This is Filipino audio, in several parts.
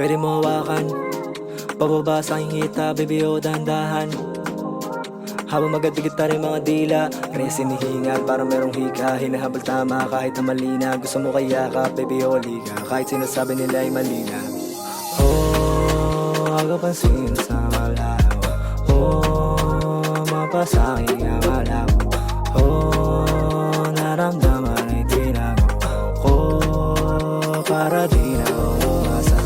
pwede mo hawakan. Pababa sa aking hita, baby o dahan-dahan. Habang magadikit pa rin mga dila, resin hinihingal para merong hika. Hinahabol tama kahit na mali na. Gusto mo kaya ka, baby o liga, kahit sinasabi nila ay mali na. Oh, agapansin sa malaw. Oh, mapasaking ang malaw. Oh, naramdaman ay tinago ko para di na umasa.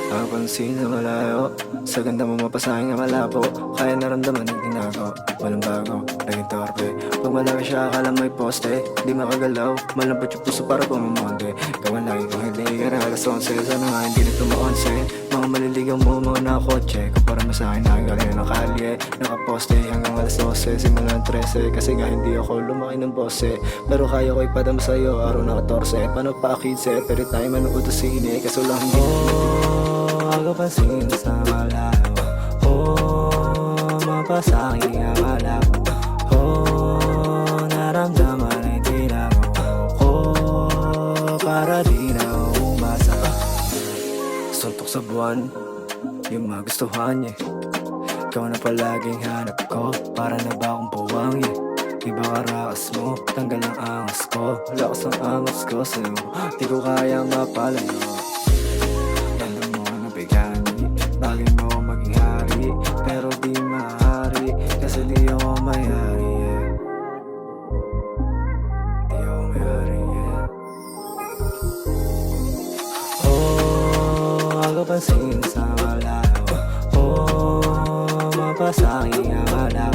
Agapansin sa malayo, sa ganda mo mapasaking ang malabo. Kaya naramdaman ang tinago, walang bago, naging torpe. Pag malaki siya akala may poste, di makagalaw, malambot yung puso para pumamonte. Gawan lagi kong hiligan, alas 11, sana nga hindi nito ma-11. Mga maliligaw mo, mga nakakotse, kumpara mo sa'kin nakagaling ng kalye. Nakaposte hanggang alas 12, simulan 13. Kasi nga hindi ako lumaki ng bose, pero kaya ko ipadama sa'yo, araw na 14. Paano pa 15, pero tayo manood sa sine, kaso lang hindi agapansin sa malaw. Oh, mapasaking ang malaw. Oh, naramdaman ay tinago ko para di na umasa. Suntok sa buwan, yung magustuhan niya. Ikaw na palaging hanap ko, para na ba akong buwang yeah. Iba karakas mo, tanggal ang angas ko. Lakas ang angas ko sa'yo, di ko kayang mapalayo. Ganda mo na bigani, bagay mo maging hari, pero di maaari, kasi di ako mayari yeah. Di ako mayari yeah. Oh, agapansin sa malaw. Oh, mapasaking ang malaw.